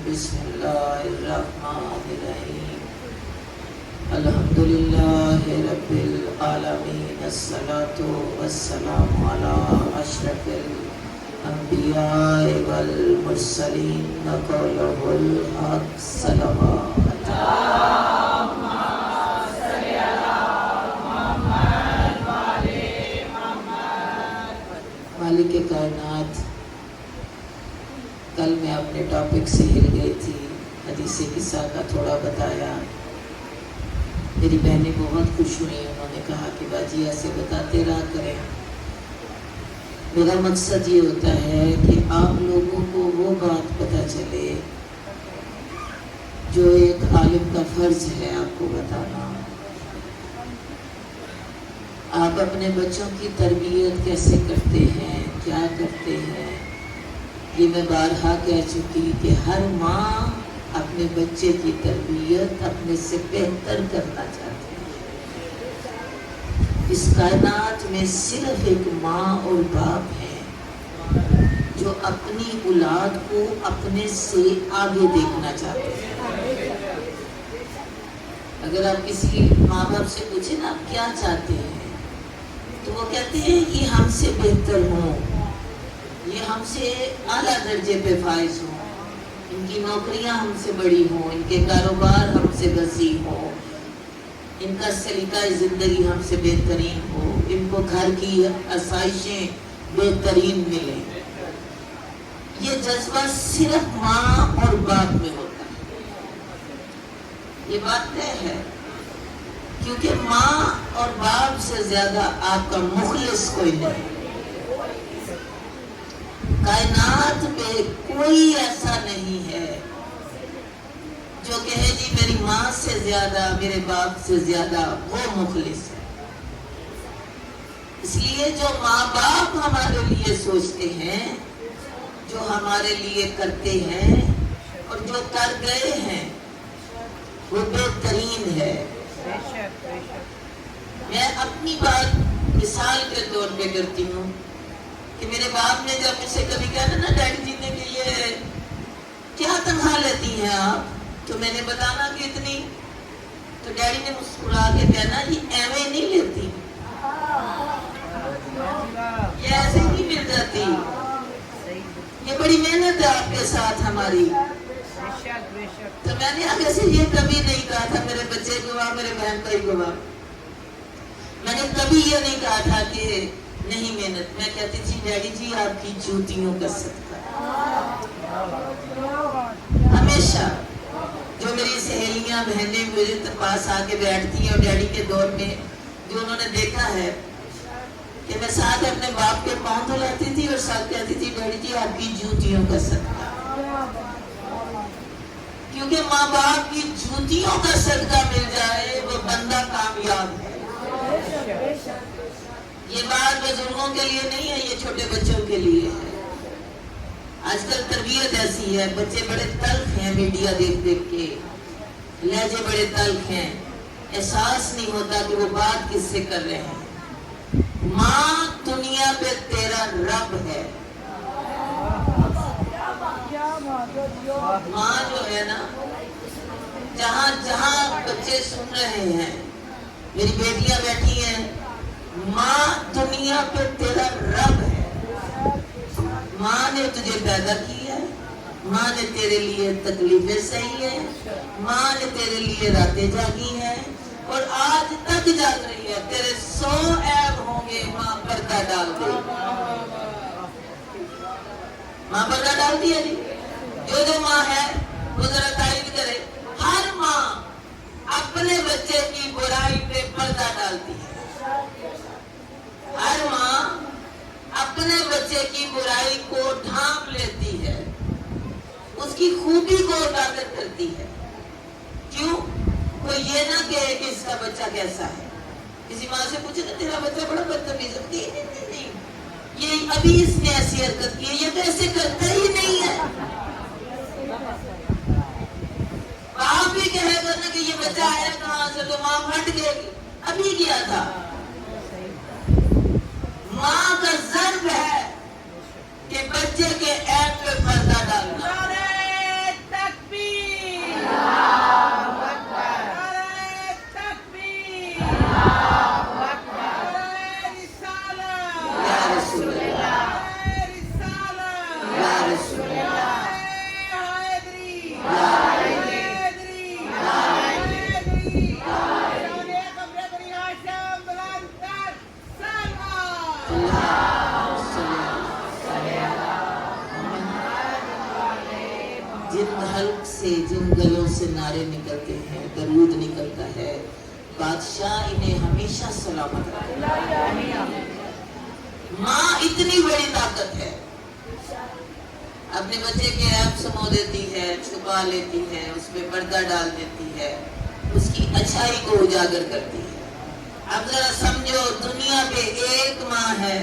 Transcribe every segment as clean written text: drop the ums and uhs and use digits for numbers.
بسم اللہ الرحمن الرحیم الحمدللہ رب العالمین الصلاة والسلام علی اشرف الانبیاء والمرسلین قولہ الحق صلوات مالک کائنات. کل میں اپنے ٹاپک سے ہل گئی تھی، حدیث قصہ کا تھوڑا بتایا. میری بہنیں بہت خوش ہوئی، انہوں نے کہا کہ باجی ایسے بتاتے رہا کریں. میرا مقصد یہ ہوتا ہے کہ آپ لوگوں کو وہ بات پتہ چلے جو ایک عالم کا فرض ہے آپ کو بتانا. آپ اپنے بچوں کی تربیت کیسے کرتے ہیں، کیا کرتے ہیں، یہ میں بارہا کہہ چکی کہ ہر ماں اپنے بچے کی تربیت اپنے سے بہتر کرنا چاہتی ہے. اس کائنات میں صرف ایک ماں اور باپ ہیں جو اپنی اولاد کو اپنے سے آگے دیکھنا چاہتے ہیں. اگر آپ کسی ماں باپ سے پوچھیں نا آپ کیا چاہتے ہیں، تو وہ کہتے ہیں یہ ہم سے بہتر ہوں، یہ ہم سے اعلیٰ درجے پہ فائز ہوں، ان کی نوکریاں ہم سے بڑی ہوں، ان کے کاروبار ہم سے وسیع ہوں، ان کا سلیقہ زندگی ہم سے بہترین ہو، ان کو گھر کی آسائشیں بہترین ملیں. یہ جذبہ صرف ماں اور باپ میں ہوتا ہے. یہ بات طے ہے، کیونکہ ماں اور باپ سے زیادہ آپ کا مخلص کوئی نہیں. کائنات پہ کوئی ایسا نہیں ہے جو کہے جی میری ماں سے زیادہ، میرے باپ سے زیادہ وہ مخلص ہے. اس لیے جو ماں باپ ہمارے لیے سوچتے ہیں، جو ہمارے لیے کرتے ہیں اور جو کر گئے ہیں وہ بہترین ہے. میں اپنی بات مثال کے طور پہ کرتی ہوں کہ میرے باپ نے جب مجھ سے کبھی کہا نا ڈیڈی جی نے کہ یہ کیا تنخواہ لیتی ہیں آپ، تو میں نے بتانا کہ اتنی، تو ڈیڈی نے مسکرا کے کہنا یہ ایویں نہیں لیتی، یہ ایسے نہیں مل جاتی، یہ بڑی محنت ہے آپ کے ساتھ ہماری. تو میں نے آگے سے یہ کبھی نہیں کہا تھا میرے بچے گواہ، میرے بہن کا ہی گواہ، میں نے کبھی یہ نہیں کہا تھا کہ نہیں محنت. میں کہتی تھی ڈیڈی جی آپ کی جوتیوں کا صدقہ. ہمیشہ جو میری سہیلیاں بہنیں میرے پاس آ کے بیٹھتی ہیں اور ڈیڈی کے دور میں جو انہوں نے دیکھا ہے کہ میں ساتھ اپنے باپ کے پاؤں دھلاتی تھی اور ساتھ کہتی تھی ڈیڈی جی آپ کی جوتیوں کا صدقہ. کیونکہ ماں باپ کی جوتیوں کا صدقہ مل جائے وہ بندہ کامیاب ہے. یہ بات بزرگوں کے لیے نہیں ہے، یہ چھوٹے بچوں کے لیے ہے. آج کل تربیت ایسی ہے، بچے بڑے تلخ ہیں میڈیا دیکھ دیکھ کے، لہجے بڑے تلخ ہیں، احساس نہیں ہوتا کہ وہ بات کس سے کر رہے ہیں. ماں دنیا پہ تیرا رب ہے. ماں جو ہے نا، جہاں جہاں بچے سن رہے ہیں، میری بیٹیاں بیٹھی ہیں، ماں دنیا پہ تیرا رب ہے. ماں نے تجھے پیدا کیا ہے، ماں نے تیرے لیے تکلیفیں سہی ہیں، ماں نے تیرے لیے راتیں جاگی ہیں اور آج تک جاگ رہی ہے. تیرے 100 عیب ہوں گے، ماں پردہ ڈال دے. ماں پردہ ڈالتی ہے جی. جو ماں ہے وہ ذرا تائید کرے. ہر ماں اپنے بچے کی برائی پہ پردہ ڈالتی ہے. ہر ماں اپنے بچے کی برائی کو ڈھانپ لیتی ہے، اس کی خوبی کو اجاگر کرتی ہے. کیوں؟ کوئی یہ نہ کہے کہ اس کا بچہ کیسا ہے. کسی ماں سے پوچھے نا تیرا بچہ بڑا بدتمیز ہے، نہیں، یہ ابھی اس نے ایسی حرکت کی ہے، یہ تو ایسے کرتا ہی نہیں ہے. باپ بھی کہے گا نا کہ یہ بچہ آیا کہاں سے، تو ماں پھٹ گئے گی، ابھی کیا تھا. ماں کا ضرب ہے کہ بچے کے عیب پہ پردہ ڈالنا. سے جن گلوں سے نعرے نکلتے ہیں، درود نکلتا ہے، بادشاہ انہیں ہمیشہ سلامت رکھے۔ ماں اتنی بڑی طاقت ہے، اپنے بچے کے عیب سمو دیتی ہے، چھپا لیتی ہے، اس پہ پردہ ڈال دیتی ہے، اس کی اچھائی کو اجاگر کرتی ہے۔ اب ذرا سمجھو، دنیا پہ ایک ماں ہے،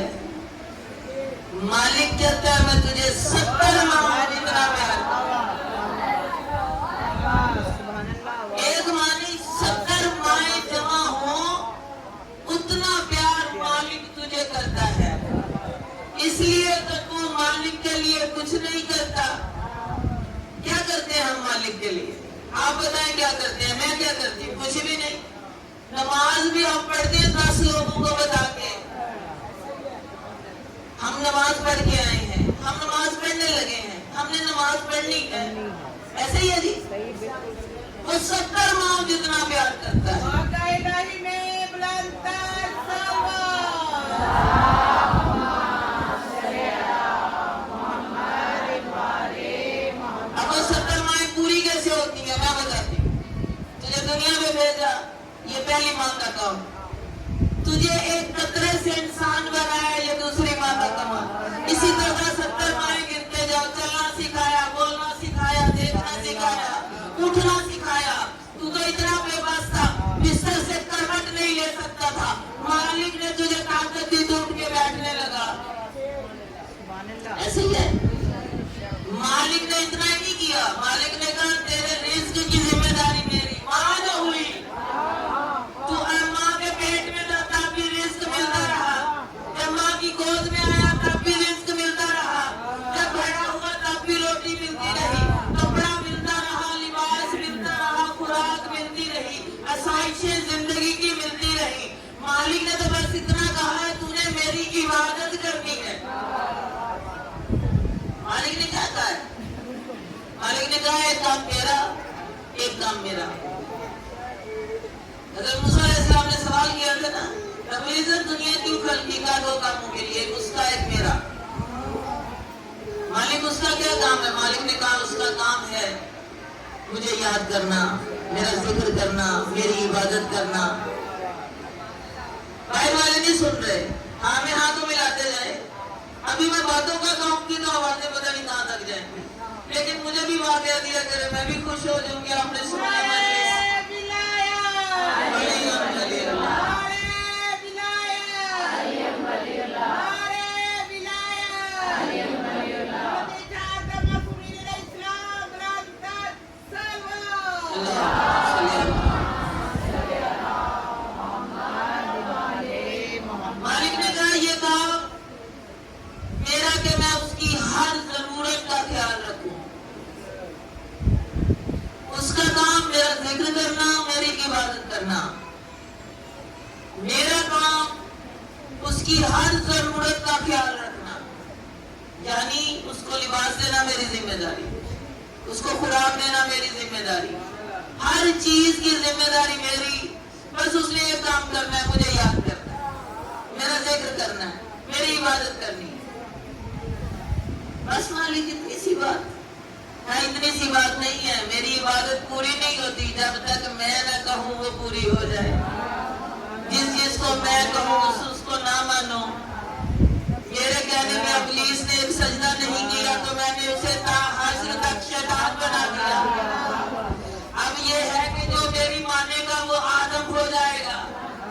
مالک کہتا ہے میں تجھے 70 ماں جتنا پیار ایک ماں نہیں 70 مائیں جمع ہوں اتنا پیار مالک تجھے کرتا ہے۔ اس لیے تو مالک کے لیے کچھ نہیں کرتا۔ کیا کرتے ہیں ہم مالک کے لیے؟ آپ بتائیں کیا کرتے ہیں؟ میں کیا کرتی ہوں؟ کچھ بھی نہیں۔ نماز بھی ہم پڑھتے ہیں 10 لوگوں کو بتا کے۔ ہم نماز پڑھ کے آئے ہیں، ہم نماز پڑھنے لگے ہیں، ہم نے نماز پڑھنی ہے، ایسے ہی ہے جی۔ وہ 70 ماں جتنا پیار کرتا ہے۔ اب وہ 70 مائیں پوری کیسے ہوتی ہیں میں بتاتی ہوں۔ تجھے دنیا میں بھیجا، یہ پہلی ماں کا کام۔ تجھے ایک قطرے سے انسان بنایا، یہ دوسری ماں کا کام۔ اسی طرح 70 مائیں گرتے جاؤ، چلنا سکھایا، بولنا سکھایا، دیکھنا سکھایا، اٹھنا سکھایا۔ تو اتنا بے بس تھا، بستر سے کروٹ نہیں لے سکتا تھا، مالک نے تجھے طاقت دی تو اٹھ کے بیٹھنے لگا۔ ایسے ہی ہے۔ مالک نے اتنا ہی نہیں کیا، مالک نے کہا تیرے رزق کی ذمہ داری میری۔ ماں جو ہوئی تو ماں کے پیٹ میں تھا تب بھی رزق ملتا رہا، جب ماں کی گود میں آیا تب بھی رزق ملتا رہا، جب بڑا ہوا تب بھی روٹی ملتی رہی، کپڑا ملتا رہا، لباس ملتا رہا، خوراک ملتی رہی، آسائشیں زندگی کی ملتی رہی۔ مالک نے تو بس اتنا کہا ہے تو نے میری عبادت کرنی ہے۔ مالک نے کیا کہا ہے؟ مالک نے کہا ایک کام تیرا، ایک کام میرا۔ حضرت موسیٰ علیہ السلام نے سوال کیا تھا نا، رب العزت دنیا کیوں خلقی کا 2 کاموں کے لیے، ایک اس کا ایک میرا۔ مالک اس کا کیا کام ہے؟ مالک نے کہا اس کا کام ہے مجھے یاد کرنا، میرا ذکر کرنا، میری عبادت کرنا۔ باہر والے نہیں سن رہے، ہاں میں ہاتھوں ملاتے جائیں، ابھی میں باتوں کا کام کی تو آوازیں پتہ نہیں کہاں تک جائیں گی، لیکن مجھے بھی واقعہ دیا کرے، میں بھی خوش ہو جاؤں گی آپ نے سنا مالک نے کہا یہ کام میرا کہ میں اس کی ہر ضرورت کا خیال رکھوں، اس کا کام میرا ذکر کرنا، میری عبادت کرنا، میرا کام اس کی ہر ضرورت کا خیال رکھنا، یعنی اس کو لباس دینا میری ذمہ داری، اس کو خوراک دینا میری ذمہ داری، ہر چیز کی ذمہ داری میری۔ بس اس نے یہ کام کرنا ہے، مجھے یاد کرنا ہے، میرا ذکر کرنا ہے، میری عبادت کرنی ہے۔ بس مالک اتنی سی بات ہے، اتنی سی بات نہیں ہے۔ میری عبادت پوری نہیں ہوتی جب تک میں نہ کہوں وہ پوری ہو جائے۔ جس چیز کو میں کہوں اس کو نہ مانو۔ میرے کہنے میں ابلیس نے ایک سجدہ نہیں کیا تو میں نے اسے تا حشر تک شیطان بنا دیا۔ اب یہ ہے کہ جو میری مانے گا وہ آدم ہو جائے گا،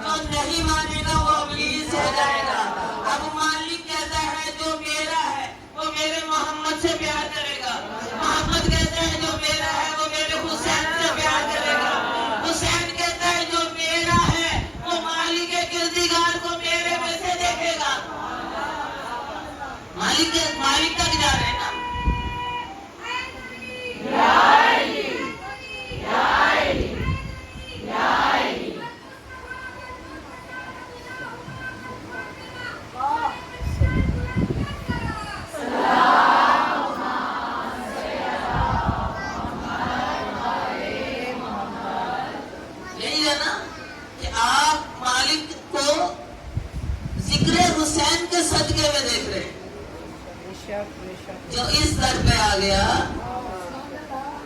جو نہیں مانے گا وہ ابلیس ہو جائے گا۔ اب مالک کہتا ہے جو میرا ہے وہ میرے محمد سے پیار کرے گا، محمد کہتا ہے جو میرا ہے وہ میرے حسین سے پیار کرے گا، حسین کہتا ہے جو میرا ہے وہ مالک کردگار کو میرے میں سے دیکھے گا۔ مالک تک جا رہے ہیں نا۔ یہی ہے نا کہ آپ مالک کو ذکر حسین کے صدقے میں دیکھ رہے ہیں، جو اس در پہ آ گیا۔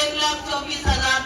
1,24,000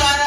12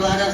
12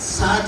7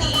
3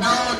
9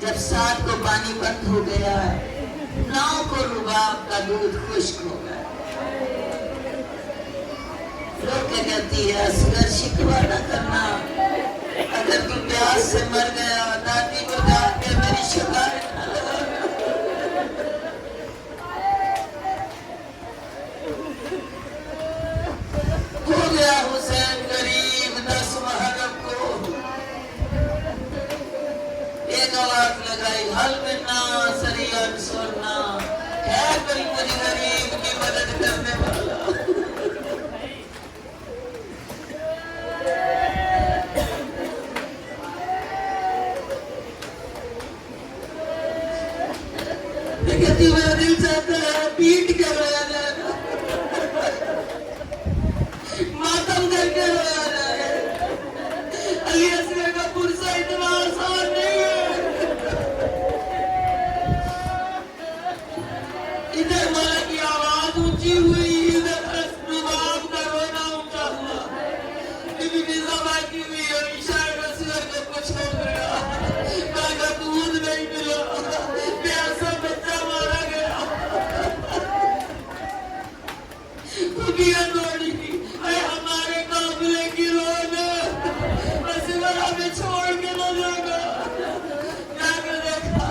جب سات کو پانی بند ہو گیا، 9 کو رباب کا دودھ خشک ہو گیا۔ لوگ کیا کہتی ہے، اصغر شکوہ نہ کرنا، اگر تو پیاس سے مر گیا دادی کو جا کے میری شکایت نہ لگانا۔ ہو گیا حسین غریب 10 محرم کو، ایک آواز لگائی، حل منا سریعن سننا، ہے کوئی مجھے غریب کی مدد کرنے والا۔ کہتی میرا دل چاہتا ہے پیٹ کے رویا جائے، ماتم کر کے رویا جائے۔ علی اصغر کا پرسہ اتنا آسان نہیں ہے۔ ادھر مولا کی آواز اونچی ہوئی، ادھر رباب کا رونا اونچا ہوا۔ بی بی فضا بیٹھی ہوئی ہے، شاید اصغر کو کچھ ہو گیا، ماں کا دودھ نہیں ملا، پیاسا بچہ مارا گیا۔ خوبیاں دوڑی گی، اے ہمارے قافلے کی رونق، اصغر ہمیں چھوڑ کے نہ جائے گا۔ جا کے دیکھا،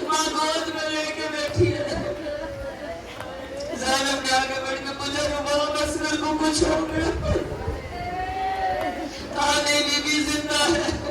ماں گود میں لے کے بیٹھی ہے۔ زینب نے آگے بڑھ کے پوچھا، رباب اصغر کو کچھ ہو گیا؟ کہا نہیں، بی بی زندہ ہے۔